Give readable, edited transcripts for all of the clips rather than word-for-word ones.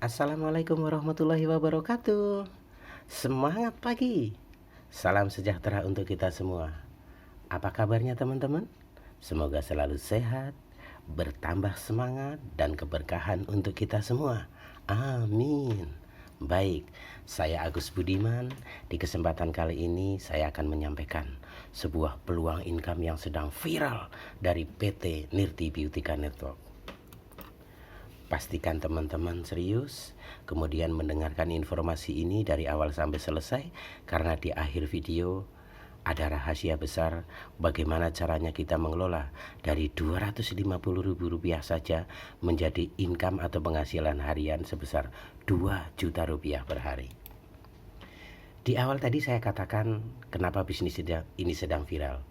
Assalamualaikum warahmatullahi wabarakatuh. Semangat pagi. Salam sejahtera untuk kita semua. Apa kabarnya teman-teman? Semoga selalu sehat, bertambah semangat dan keberkahan untuk kita semua. Amin. Baik, saya Agus Budiman. Di kesempatan kali ini saya akan menyampaikan sebuah peluang income yang sedang viral dari PT Nirti Beautika Network. Pastikan teman-teman serius, kemudian mendengarkan informasi ini dari awal sampai selesai, karena di akhir video ada rahasia besar bagaimana caranya kita mengelola dari Rp250.000 saja menjadi income atau penghasilan harian sebesar Rp2 juta per hari. Di awal tadi saya katakan kenapa bisnis ini sedang viral.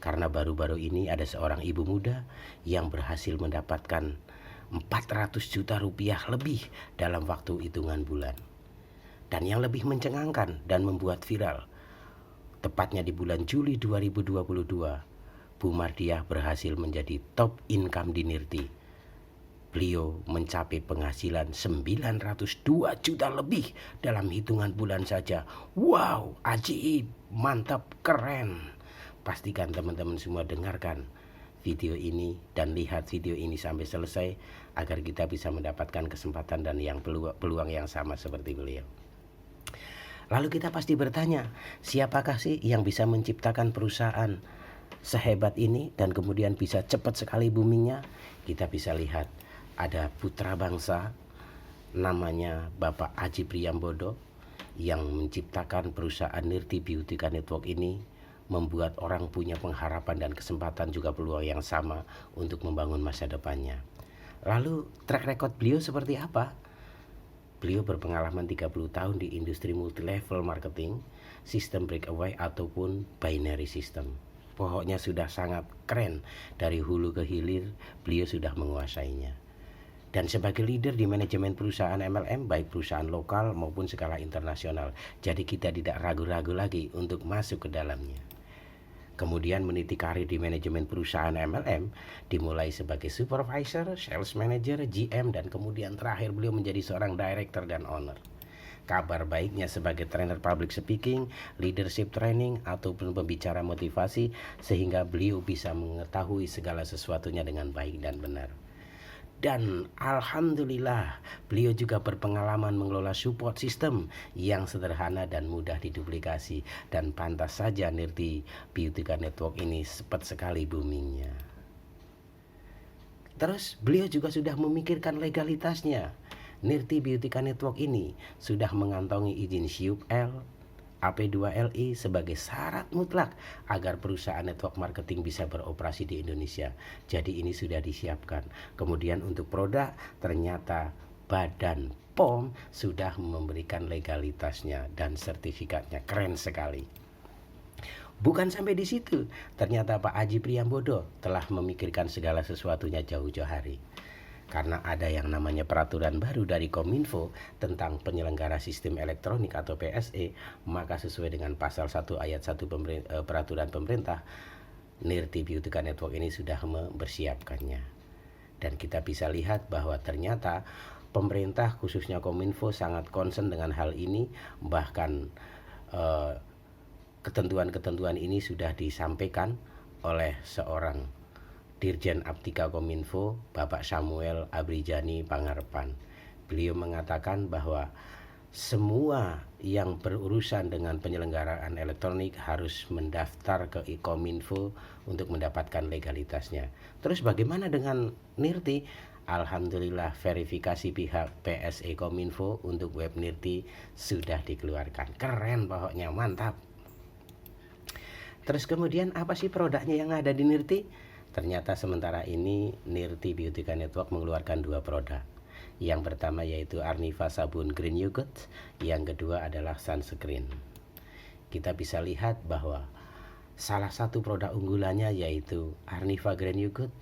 Karena baru-baru ini ada seorang ibu muda yang berhasil mendapatkan Rp400 juta lebih dalam waktu hitungan bulan. Dan yang lebih mencengangkan dan membuat viral, tepatnya di bulan Juli 2022, Bu Mardiah berhasil menjadi top income di Nirti. Beliau mencapai penghasilan 902 juta lebih dalam hitungan bulan saja. Wow, ajaib, mantap, keren. Pastikan teman-teman semua dengarkan video ini dan lihat video ini sampai selesai agar kita bisa mendapatkan kesempatan dan peluang yang sama seperti beliau. Lalu kita pasti bertanya, siapakah sih yang bisa menciptakan perusahaan sehebat ini dan kemudian bisa cepat sekali boomingnya? Kita bisa lihat ada putra bangsa namanya Bapak Aji Priyambodo yang menciptakan perusahaan Nirti Beautika Network ini, membuat orang punya pengharapan dan kesempatan juga peluang yang sama untuk membangun masa depannya. Lalu track record beliau seperti apa? Beliau berpengalaman 30 tahun di industri multi-level marketing, sistem breakaway ataupun binary system. Pokoknya sudah sangat keren, dari hulu ke hilir beliau sudah menguasainya. Dan sebagai leader di manajemen perusahaan MLM, baik perusahaan lokal maupun skala internasional. Jadi kita tidak ragu-ragu lagi untuk masuk ke dalamnya. Kemudian meniti karir di manajemen perusahaan MLM, dimulai sebagai supervisor, sales manager, GM, dan kemudian terakhir beliau menjadi seorang director dan owner. Kabar baiknya sebagai trainer public speaking, leadership training, ataupun pembicara motivasi, sehingga beliau bisa mengetahui segala sesuatunya dengan baik dan benar. Dan alhamdulillah beliau juga berpengalaman mengelola support system yang sederhana dan mudah diduplikasi. Dan pantas saja Nirti Beautika Network ini cepat sekali boomingnya. Terus beliau juga sudah memikirkan legalitasnya. Nirti Beautika Network ini sudah mengantongi izin SIUP-L, AP2LI sebagai syarat mutlak agar perusahaan network marketing bisa beroperasi di Indonesia. Jadi ini sudah disiapkan. Kemudian untuk produk, ternyata Badan POM sudah memberikan legalitasnya dan sertifikatnya. Keren sekali. Bukan sampai di situ, ternyata Pak Aji Priyambodo telah memikirkan segala sesuatunya jauh-jauh hari. Karena ada yang namanya peraturan baru dari Kominfo tentang penyelenggara sistem elektronik atau PSE, maka sesuai dengan pasal 1 ayat 1 peraturan pemerintah, Nirti Beautika Network ini sudah mempersiapkannya. Dan kita bisa lihat bahwa ternyata pemerintah khususnya Kominfo sangat concern dengan hal ini, bahkan ketentuan-ketentuan ini sudah disampaikan oleh seorang Dirjen Aptika Kominfo, Bapak Samuel Abrijani Pangarepan. Beliau mengatakan bahwa semua yang berurusan dengan penyelenggaraan elektronik harus mendaftar ke Kominfo untuk mendapatkan legalitasnya. Terus bagaimana dengan Nirti? Alhamdulillah verifikasi pihak PSE Kominfo untuk web Nirti sudah dikeluarkan. Keren pokoknya, mantap. Terus kemudian apa sih produknya yang ada di Nirti? Ternyata sementara ini Nirti Beautika Network mengeluarkan 2 produk. Yang pertama yaitu Arniva sabun green yogurt, yang kedua adalah sunscreen. Kita bisa lihat bahwa salah satu produk unggulannya yaitu Arniva green yogurt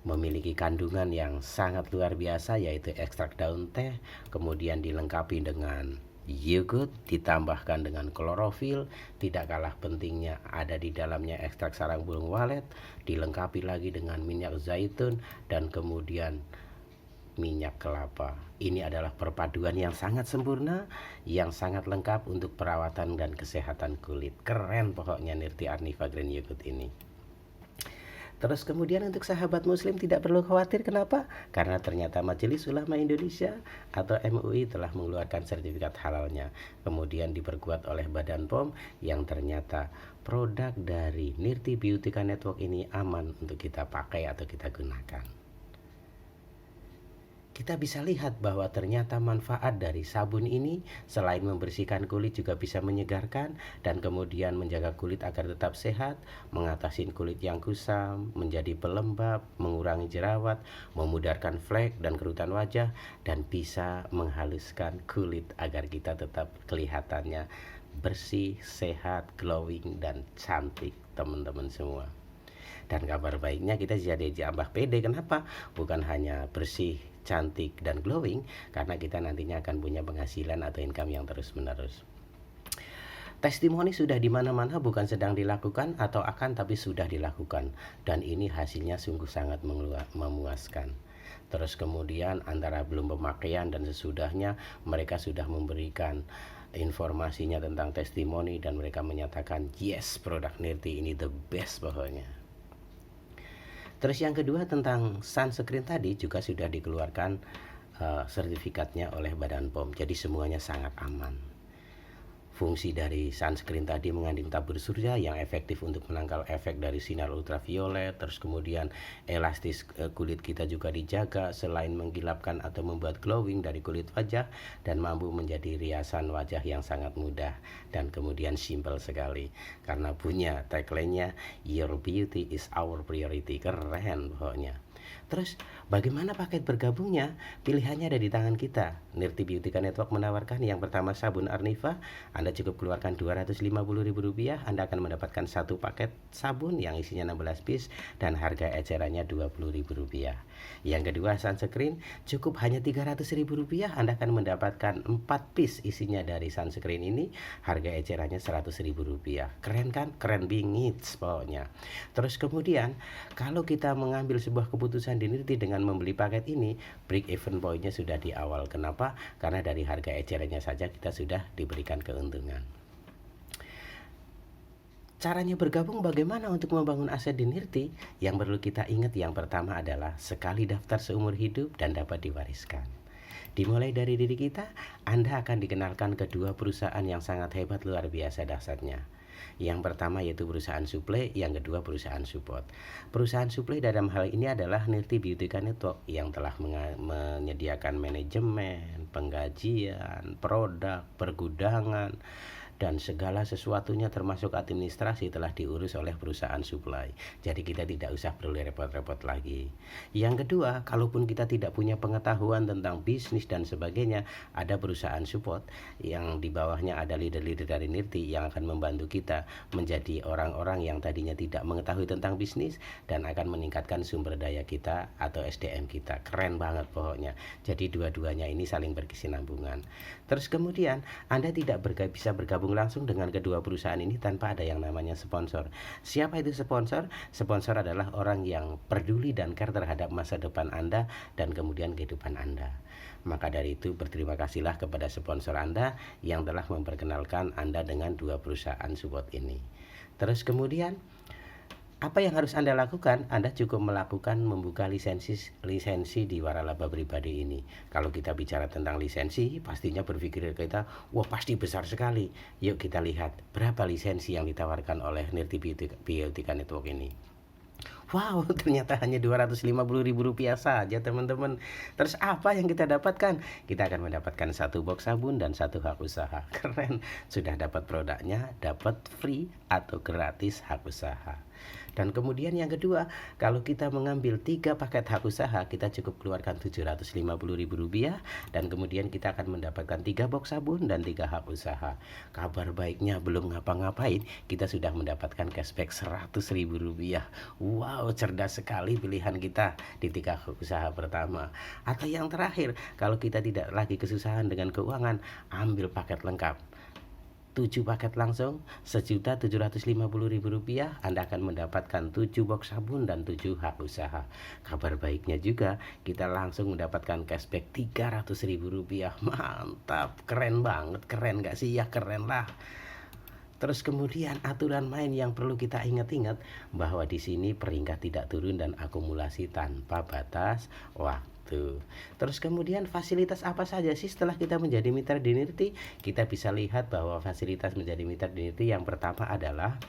memiliki kandungan yang sangat luar biasa, yaitu ekstrak daun teh, kemudian dilengkapi dengan yogurt ditambahkan dengan klorofil, tidak kalah pentingnya ada di dalamnya ekstrak sarang burung walet, dilengkapi lagi dengan minyak zaitun, dan kemudian minyak kelapa. Ini adalah perpaduan yang sangat sempurna, yang sangat lengkap untuk perawatan dan kesehatan kulit. Keren pokoknya Nirti Arniva Green Yogurt ini. Terus kemudian untuk sahabat muslim tidak perlu khawatir, kenapa? Karena ternyata Majelis Ulama Indonesia atau MUI telah mengeluarkan sertifikat halalnya. Kemudian diperkuat oleh Badan POM yang ternyata produk dari Nirti Biotika Network ini aman untuk kita pakai atau kita gunakan. Kita bisa lihat bahwa ternyata manfaat dari sabun ini selain membersihkan kulit juga bisa menyegarkan dan kemudian menjaga kulit agar tetap sehat, mengatasi kulit yang kusam, menjadi pelembab, mengurangi jerawat, memudarkan flek dan kerutan wajah, dan bisa menghaluskan kulit agar kita tetap kelihatannya bersih, sehat, glowing, dan cantik teman-teman semua. Dan kabar baiknya kita jadi tambah pede. Kenapa? Bukan hanya bersih, cantik, dan glowing, karena kita nantinya akan punya penghasilan atau income yang terus-menerus. Testimoni sudah di mana-mana, bukan sedang dilakukan atau akan, tapi sudah dilakukan. Dan ini hasilnya sungguh sangat memuaskan. Terus kemudian antara belum pemakaian dan sesudahnya mereka sudah memberikan informasinya tentang testimoni dan mereka menyatakan yes, produk Nirti ini the best pokoknya. Terus yang kedua tentang sunscreen tadi juga sudah dikeluarkan sertifikatnya oleh Badan POM. Jadi semuanya sangat aman. Fungsi dari sunscreen tadi mengandung tabur surya yang efektif untuk menangkal efek dari sinar ultraviolet. Terus kemudian elastis kulit kita juga dijaga selain menggilapkan atau membuat glowing dari kulit wajah dan mampu menjadi riasan wajah yang sangat mudah dan kemudian simple sekali karena punya tagline-nya Your beauty is our priority. Keren pokoknya. Terus bagaimana paket bergabungnya? Pilihannya ada di tangan kita. Nirti Biotika Network menawarkan yang pertama sabun Arniva. Anda cukup keluarkan Rp250.000. Anda akan mendapatkan satu paket sabun yang isinya 16 piece dan harga ecerannya Rp20.000. Yang kedua sunscreen, cukup hanya Rp300.000. Anda akan mendapatkan 4 piece isinya dari sunscreen ini. Harga ecerannya Rp100.000. Keren kan? Keren bingit pokoknya. Terus kemudian kalau kita mengambil sebuah keputusan di Nirti dengan membeli paket ini, break even point-nya sudah di awal. Kenapa? Karena dari harga ecerannya saja kita sudah diberikan keuntungan. Caranya bergabung bagaimana untuk membangun aset di Nirti? Yang perlu kita ingat yang pertama adalah sekali daftar seumur hidup dan dapat diwariskan. Dimulai dari diri kita, Anda akan dikenalkan ke dua perusahaan yang sangat hebat luar biasa dasarnya. Yang pertama yaitu perusahaan suplai, yang kedua perusahaan support. Perusahaan suplai dalam hal ini adalah Nirti Biotika Network yang telah menyediakan manajemen, penggajian, produk, pergudangan, dan segala sesuatunya termasuk administrasi telah diurus oleh perusahaan suplai. Jadi kita tidak usah perlu repot-repot lagi. Yang kedua, kalaupun kita tidak punya pengetahuan tentang bisnis dan sebagainya, ada perusahaan support yang di bawahnya ada leader-leader dari Nirti yang akan membantu kita menjadi orang-orang yang tadinya tidak mengetahui tentang bisnis dan akan meningkatkan sumber daya kita atau SDM kita. Keren banget pokoknya. Jadi dua-duanya ini saling berkesinambungan. Terus kemudian Anda tidak bisa bergabung langsung dengan kedua perusahaan ini tanpa ada yang namanya sponsor. Siapa itu sponsor? Sponsor adalah orang yang peduli dan care terhadap masa depan Anda dan kemudian kehidupan Anda. Maka dari itu berterima kasihlah kepada sponsor Anda yang telah memperkenalkan Anda dengan dua perusahaan support ini. Terus kemudian apa yang harus Anda lakukan? Anda cukup melakukan membuka lisensi di waralaba pribadi ini. Kalau kita bicara tentang lisensi, pastinya berpikir kita, wah pasti besar sekali. Yuk kita lihat berapa lisensi yang ditawarkan oleh Nirti Biotika Network ini. Wow, ternyata hanya Rp250.000 saja teman-teman. Terus apa yang kita dapatkan? Kita akan mendapatkan satu box sabun dan satu hak usaha. Keren, sudah dapat produknya, dapat free atau gratis hak usaha. Dan kemudian yang kedua, kalau kita mengambil 3 paket hak usaha, kita cukup keluarkan Rp750.000 dan kemudian kita akan mendapatkan 3 box sabun dan 3 hak usaha. Kabar baiknya belum ngapa-ngapain, kita sudah mendapatkan cashback Rp100.000. Wow, cerdas sekali pilihan kita di 3 hak usaha pertama. Atau yang terakhir, kalau kita tidak lagi kesusahan dengan keuangan, ambil paket lengkap. 7 paket langsung Rp1.750.000, Anda akan mendapatkan 7 box sabun dan 7 hak usaha. Kabar baiknya juga kita langsung mendapatkan cashback Rp300.000. Mantap, keren banget, keren gak sih? Ya keren lah. Terus kemudian aturan main yang perlu kita ingat-ingat bahwa di sini peringkat tidak turun dan akumulasi tanpa batas waktu. Terus kemudian fasilitas apa saja sih setelah kita menjadi mitra Dinirti? Kita bisa lihat bahwa fasilitas menjadi mitra Dinirti yang pertama adalah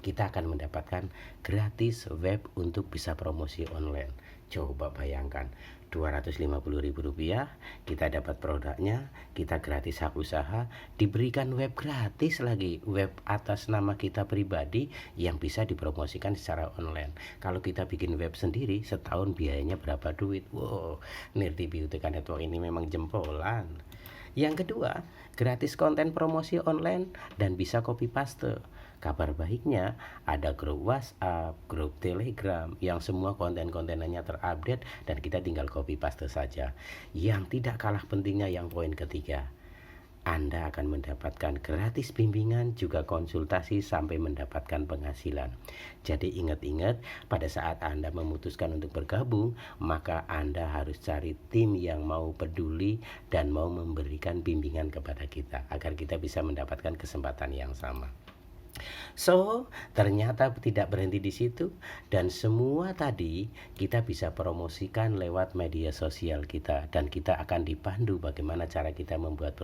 kita akan mendapatkan gratis web untuk bisa promosi online. Coba bayangkan, Rp250.000, kita dapat produknya, kita gratis hak usaha, diberikan web gratis lagi, web atas nama kita pribadi yang bisa dipromosikan secara online. Kalau kita bikin web sendiri, setahun biayanya berapa duit? Wow, Nirti Beauty Network ini memang jempolan. Yang kedua, gratis konten promosi online dan bisa copy paste. Kabar baiknya ada grup WhatsApp, grup Telegram yang semua konten-kontennya terupdate dan kita tinggal copy paste saja. Yang tidak kalah pentingnya yang poin ketiga, Anda akan mendapatkan gratis bimbingan juga konsultasi sampai mendapatkan penghasilan. Jadi ingat-ingat, pada saat Anda memutuskan untuk bergabung, maka Anda harus cari tim yang mau peduli dan mau memberikan bimbingan kepada kita agar kita bisa mendapatkan kesempatan yang sama. So, ternyata tidak berhenti di situ dan semua tadi kita bisa promosikan lewat media sosial kita dan kita akan dipandu bagaimana cara kita membuat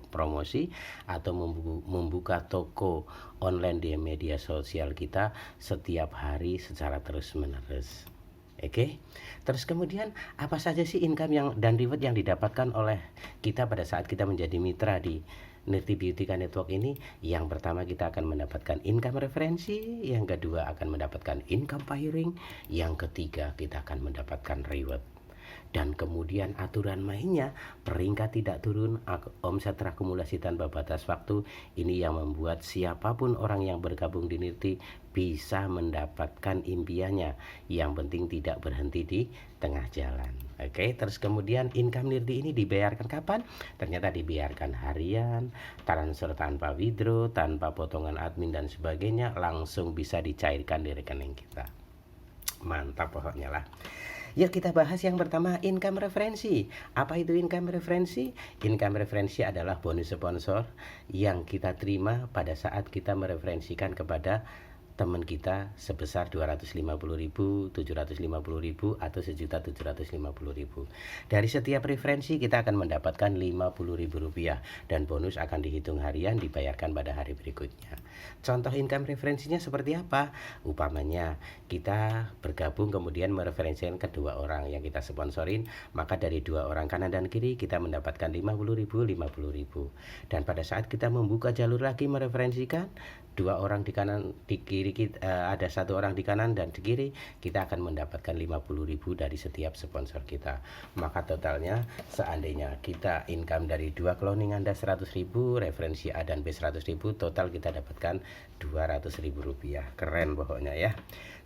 promosi atau membuka toko online di media sosial kita setiap hari secara terus-menerus. Oke. Terus kemudian apa saja sih income yang dan reward yang didapatkan oleh kita pada saat kita menjadi mitra di Nirti Beauty Network ini? Yang pertama kita akan mendapatkan income referensi, yang kedua akan mendapatkan income pairing, yang ketiga kita akan mendapatkan reward. Dan kemudian aturan mainnya, peringkat tidak turun, omset terakumulasi tanpa batas waktu. Ini yang membuat siapapun orang yang bergabung di Nirti bisa mendapatkan impiannya. Yang penting tidak berhenti di tengah jalan. Oke, terus kemudian income Nirti ini dibayarkan kapan? Ternyata dibayarkan harian, transfer tanpa withdraw, tanpa potongan admin dan sebagainya, langsung bisa dicairkan di rekening kita. Mantap pokoknya lah. Yuk kita bahas yang pertama, income referensi. Apa itu income referensi? Income referensi adalah bonus sponsor yang kita terima pada saat kita mereferensikan kepada teman kita sebesar 250.000, 750.000 atau 1.750.000. Dari setiap referensi kita akan mendapatkan Rp50.000 dan bonus akan dihitung harian, dibayarkan pada hari berikutnya. Contoh income referensinya seperti apa? Upamanya kita bergabung kemudian mereferensikan kedua orang yang kita sponsorin, maka dari dua orang kanan dan kiri kita mendapatkan Rp50.000. Dan pada saat kita membuka jalur lagi mereferensikan dua orang di kanan di kiri ada satu orang di kanan dan di kiri, kita akan mendapatkan Rp50.000 dari setiap sponsor kita. Maka totalnya seandainya kita income dari dua cloning Anda Rp100.000, referensi A dan B Rp100.000, total kita dapatkan Rp200.000. Keren pokoknya ya.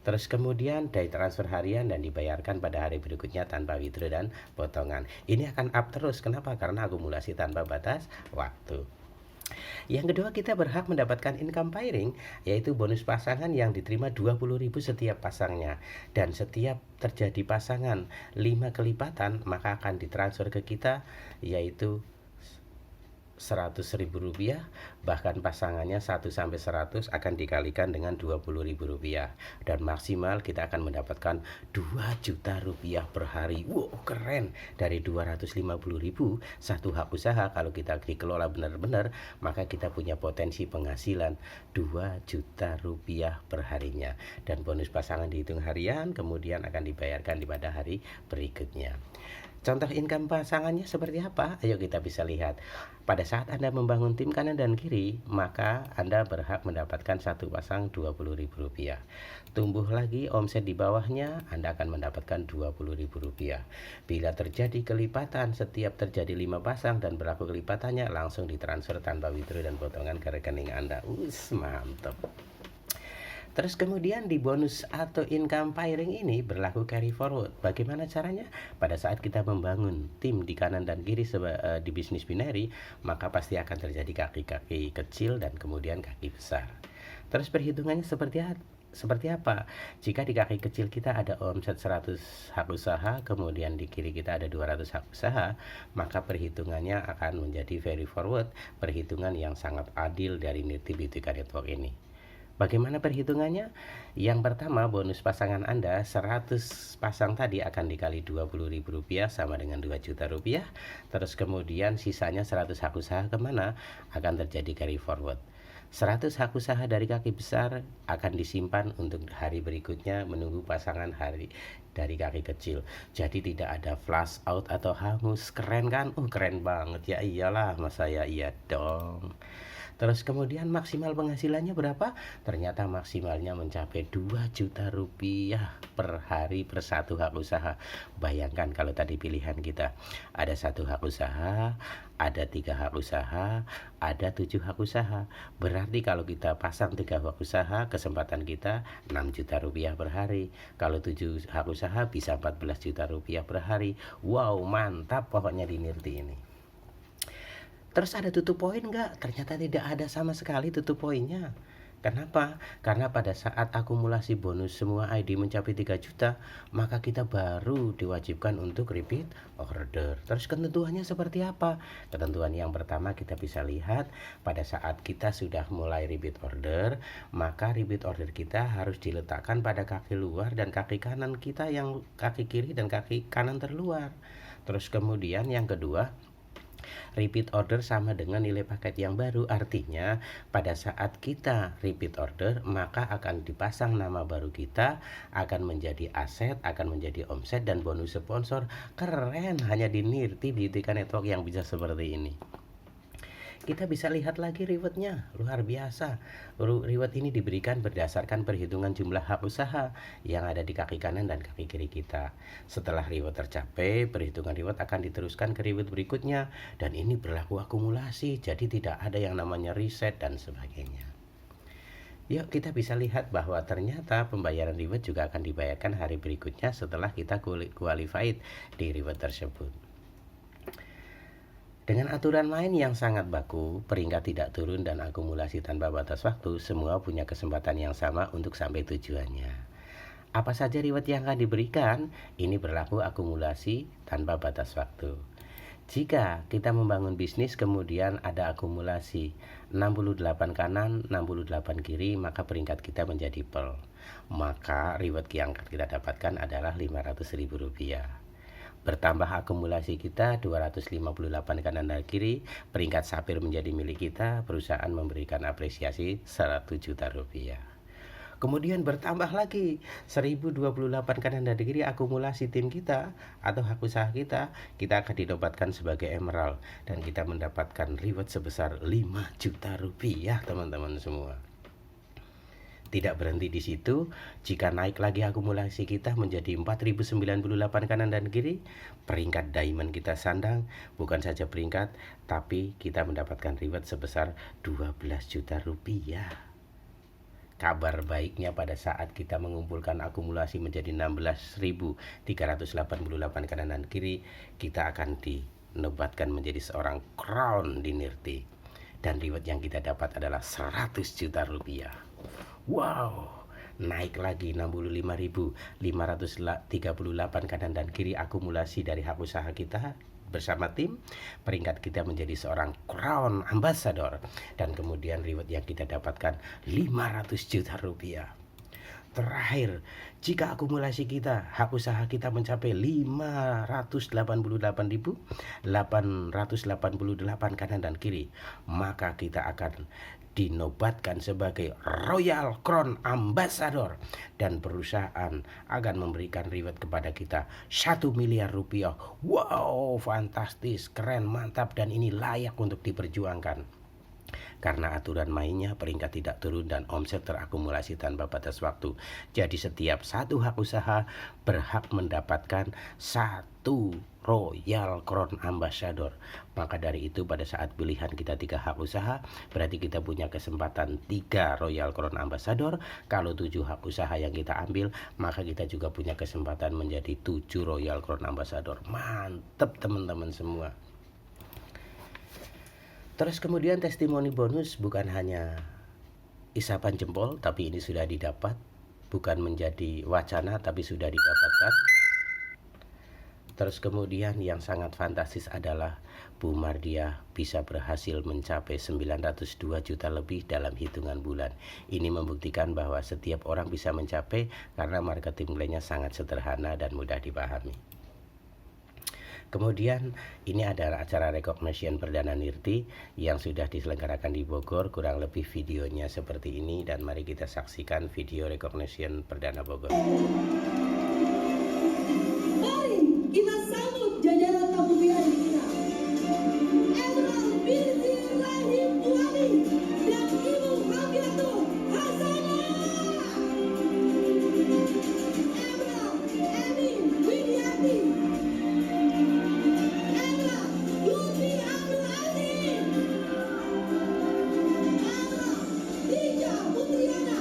Terus kemudian dari transfer harian dan dibayarkan pada hari berikutnya tanpa withdraw dan potongan. Ini akan up terus. Kenapa? Karena akumulasi tanpa batas waktu. Yang kedua, kita berhak mendapatkan income pairing, yaitu bonus pasangan yang diterima Rp20.000 setiap pasangnya. Dan setiap terjadi pasangan 5 kelipatan, maka akan ditransfer ke kita, yaitu Rp100.000, bahkan pasangannya 1-100 akan dikalikan dengan Rp20.000 dan maksimal kita akan mendapatkan Rp2 juta per hari. Wow, keren. Dari Rp250.000 satu hak usaha, kalau kita dikelola benar-benar, maka kita punya potensi penghasilan Rp2 juta per harinya, dan bonus pasangan dihitung harian kemudian akan dibayarkan di pada hari berikutnya. Contoh income pasangannya seperti apa? Ayo kita bisa lihat. Pada saat Anda membangun tim kanan dan kiri, maka Anda berhak mendapatkan satu pasang Rp20.000. Tumbuh lagi omset di bawahnya, Anda akan mendapatkan Rp20.000. Bila terjadi kelipatan, setiap terjadi 5 pasang dan berlaku kelipatannya, langsung ditransfer tanpa withdraw dan potongan ke rekening Anda. Mantap. Terus kemudian di bonus atau income pairing ini berlaku carry forward. Bagaimana caranya? Pada saat kita membangun tim di kanan dan kiri di bisnis binary, maka pasti akan terjadi kaki-kaki kecil dan kemudian kaki besar. Terus perhitungannya seperti apa? Jika di kaki kecil kita ada omset 100 hak usaha, kemudian di kiri kita ada 200 hak usaha, maka perhitungannya akan menjadi very forward, perhitungan yang sangat adil dari Nirti Boutique Network ini. Bagaimana perhitungannya? Yang pertama, bonus pasangan Anda 100 pasang tadi akan dikali Rp20.000 sama dengan Rp2 juta. Terus kemudian sisanya 100 hak usaha kemana? Akan terjadi carry forward. 100 hak usaha dari kaki besar akan disimpan untuk hari berikutnya menunggu pasangan hari dari kaki kecil. Jadi tidak ada flash out atau hangus. Keren kan? Keren banget. Ya iyalah, mas saya iya dong. Terus kemudian maksimal penghasilannya berapa? Ternyata maksimalnya mencapai Rp2 juta per hari per satu hak usaha. Bayangkan kalau tadi pilihan kita ada 1 hak usaha, ada 3 hak usaha, ada 7 hak usaha. Berarti kalau kita pasang 3 hak usaha, kesempatan kita Rp6 juta per hari. Kalau 7 hak usaha bisa Rp14 juta per hari. Wow, mantap pokoknya di Nirti ini. Terus ada tutup poin nggak? Ternyata tidak ada sama sekali tutup poinnya. Kenapa? Karena pada saat akumulasi bonus semua ID mencapai 3 juta, maka kita baru diwajibkan untuk repeat order. Terus ketentuannya seperti apa? Ketentuan yang pertama kita bisa lihat pada saat kita sudah mulai repeat order, maka repeat order kita harus diletakkan pada kaki luar dan kaki kanan kita yang kaki kiri dan kaki kanan terluar. Terus kemudian yang kedua, repeat order sama dengan nilai paket yang baru. Artinya pada saat kita repeat order, maka akan dipasang nama baru kita, akan menjadi aset, akan menjadi omset dan bonus sponsor. Keren, hanya di Nirti Boutique Network yang bisa seperti ini. Kita bisa lihat lagi rewardnya, luar biasa. Reward ini diberikan berdasarkan perhitungan jumlah hak usaha yang ada di kaki kanan dan kaki kiri kita. Setelah reward tercapai, perhitungan reward akan diteruskan ke reward berikutnya. Dan ini berlaku akumulasi, jadi tidak ada yang namanya reset dan sebagainya. Yuk kita bisa lihat bahwa ternyata pembayaran reward juga akan dibayarkan hari berikutnya setelah kita qualified di reward tersebut. Dengan aturan main yang sangat baku, peringkat tidak turun dan akumulasi tanpa batas waktu, semua punya kesempatan yang sama untuk sampai tujuannya. Apa saja reward yang akan diberikan? Ini berlaku akumulasi tanpa batas waktu. Jika kita membangun bisnis kemudian ada akumulasi 68 kanan, 68 kiri, maka peringkat kita menjadi pearl. Maka reward yang kita dapatkan adalah Rp500.000. Bertambah akumulasi kita 258 kanan dan kiri, peringkat sapphire menjadi milik kita, perusahaan memberikan apresiasi Rp100 juta. Kemudian bertambah lagi 1028 kanan dan kiri akumulasi tim kita atau hak usaha kita akan dinobatkan sebagai emerald dan kita mendapatkan reward sebesar Rp5 juta, teman-teman semua. Tidak berhenti di situ, jika naik lagi akumulasi kita menjadi 4098 kanan dan kiri, peringkat diamond kita sandang, bukan saja peringkat, tapi kita mendapatkan reward sebesar Rp12 juta. Kabar baiknya pada saat kita mengumpulkan akumulasi menjadi 16.388 kanan dan kiri, kita akan dinobatkan menjadi seorang crown di Nirti. Dan reward yang kita dapat adalah Rp100 juta. Wow, naik lagi 65.538 kanan dan kiri akumulasi dari hak usaha kita bersama tim. Peringkat kita menjadi seorang crown ambassador dan kemudian reward yang kita dapatkan Rp500 juta. Terakhir, jika akumulasi kita, hak usaha kita mencapai 588.888 kanan dan kiri, maka kita akan dinobatkan sebagai Royal Crown Ambassador dan perusahaan akan memberikan reward kepada kita Rp1 miliar. Wow, fantastis, keren, mantap, dan ini layak untuk diperjuangkan. Karena aturan mainnya peringkat tidak turun dan omset terakumulasi tanpa batas waktu. Jadi setiap satu hak usaha berhak mendapatkan 1 Royal Royal Crown Ambassador. Maka dari itu pada saat pilihan kita 3 hak usaha, berarti kita punya kesempatan 3 Royal Crown Ambassador. Kalau 7 hak usaha yang kita ambil, maka kita juga punya kesempatan menjadi 7 Royal Crown Ambassador. Mantap teman-teman semua. Terus kemudian testimoni bonus bukan hanya isapan jempol, tapi ini sudah didapat, bukan menjadi wacana tapi sudah didapatkan. Terus kemudian yang sangat fantastis adalah Bu Mardiah bisa berhasil mencapai 902 juta lebih dalam hitungan bulan. Ini membuktikan bahwa setiap orang bisa mencapai karena marketing plan-nya sangat sederhana dan mudah dipahami. Kemudian ini adalah acara recognition perdana Nirti yang sudah diselenggarakan di Bogor. Kurang lebih videonya seperti ini, dan mari kita saksikan video recognition perdana Bogor. Mari kita sambut jajaran tamu VIP kita. Emerald Binti Rahim Tuani dan Ibu Hafiatul Hasanah. Emerald Eni Widiati. Emerald Lutfi Abdul Aziz. Emerald Dija Putriana.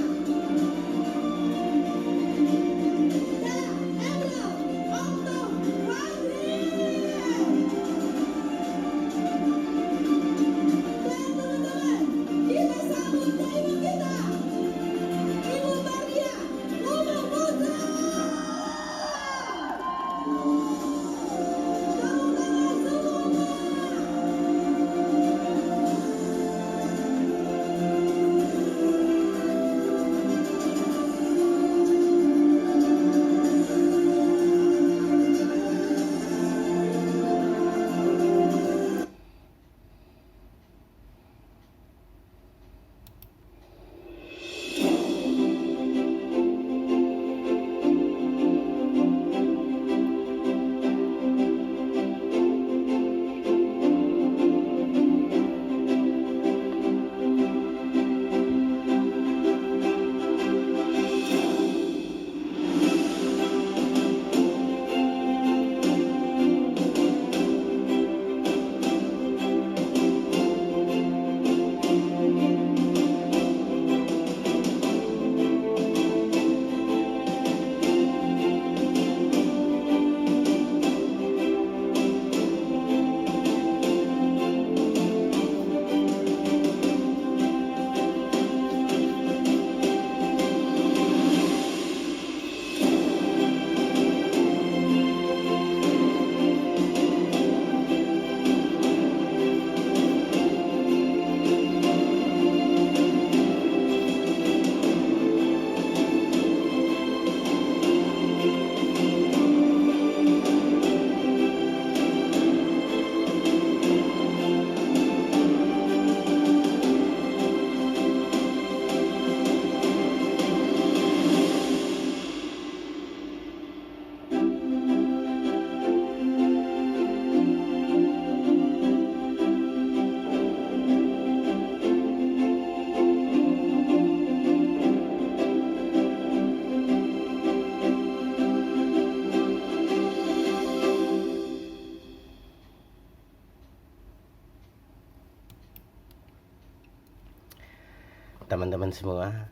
Teman-teman semua,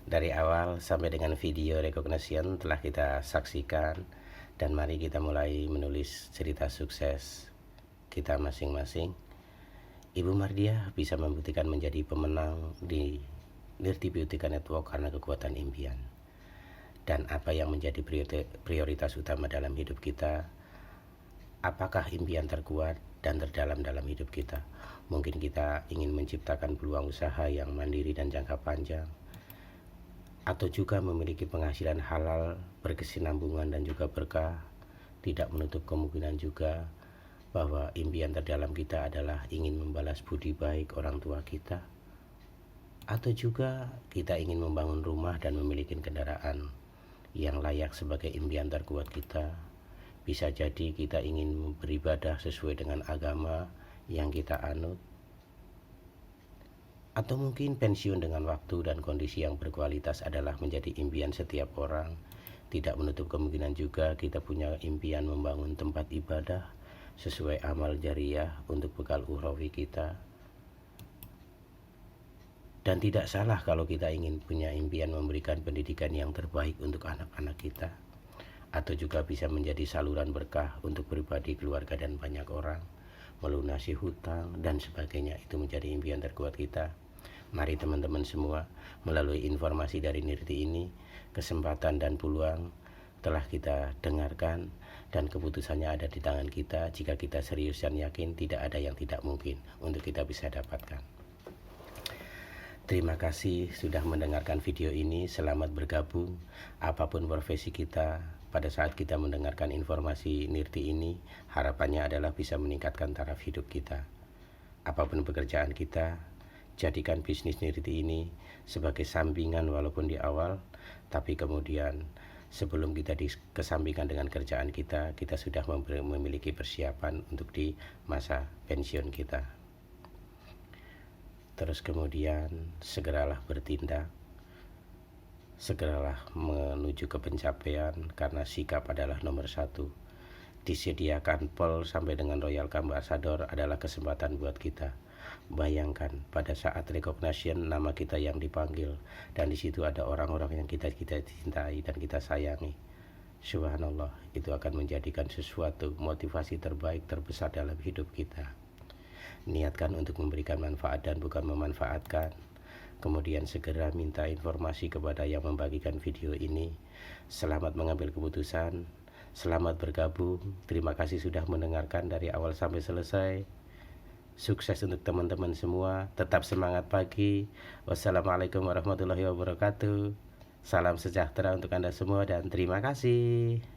dari awal sampai dengan video recognition telah kita saksikan, dan mari kita mulai menulis cerita sukses kita masing-masing. Ibu Mardiah bisa membuktikan menjadi pemenang di Nirti Beautica Network karena kekuatan impian. Dan apa yang menjadi prioritas utama dalam hidup kita? Apakah impian terkuat dan terdalam dalam hidup kita? Mungkin kita ingin menciptakan peluang usaha yang mandiri dan jangka panjang, atau juga memiliki penghasilan halal, berkesinambungan dan juga berkah. Tidak menutup kemungkinan juga bahwa impian terdalam kita adalah ingin membalas budi baik orang tua kita, atau juga kita ingin membangun rumah dan memiliki kendaraan yang layak sebagai impian terkuat kita. Bisa jadi kita ingin beribadah sesuai dengan agama yang kita anut, atau mungkin pensiun dengan waktu dan kondisi yang berkualitas adalah menjadi impian setiap orang. Tidak menutup kemungkinan juga kita punya impian membangun tempat ibadah sesuai amal jariyah untuk bekal ukhrawi kita. Dan tidak salah kalau kita ingin punya impian memberikan pendidikan yang terbaik untuk anak-anak kita, atau juga bisa menjadi saluran berkah untuk pribadi, keluarga, dan banyak orang, melunasi hutang dan sebagainya. Itu menjadi impian terkuat kita. Mari teman-teman semua, melalui informasi dari Nirti ini, kesempatan dan peluang telah kita dengarkan, dan keputusannya ada di tangan kita. Jika kita serius dan yakin, tidak ada yang tidak mungkin untuk kita bisa dapatkan. Terima kasih sudah mendengarkan video ini. Selamat bergabung. Apapun profesi kita, pada saat kita mendengarkan informasi Nirti ini, harapannya adalah bisa meningkatkan taraf hidup kita. Apapun pekerjaan kita, jadikan bisnis Nirti ini sebagai sampingan walaupun di awal, tapi kemudian sebelum kita dikesampingkan dengan kerjaan kita, kita sudah memiliki persiapan untuk di masa pensiun kita. Terus kemudian segeralah bertindak, segeralah menuju ke pencapaian, karena sikap adalah nomor satu. Disediakan POL sampai dengan Royal Ambassador adalah kesempatan buat kita. Bayangkan pada saat recognition nama kita yang dipanggil, dan di situ ada orang-orang yang kita cintai dan kita sayangi. Subhanallah, itu akan menjadikan sesuatu motivasi terbaik terbesar dalam hidup kita. Niatkan untuk memberikan manfaat dan bukan memanfaatkan. Kemudian segera minta informasi kepada yang membagikan video ini. Selamat mengambil keputusan, selamat bergabung. Terima kasih sudah mendengarkan dari awal sampai selesai. Sukses untuk teman-teman semua. Tetap semangat pagi. Wassalamualaikum warahmatullahi wabarakatuh. Salam sejahtera untuk Anda semua dan terima kasih.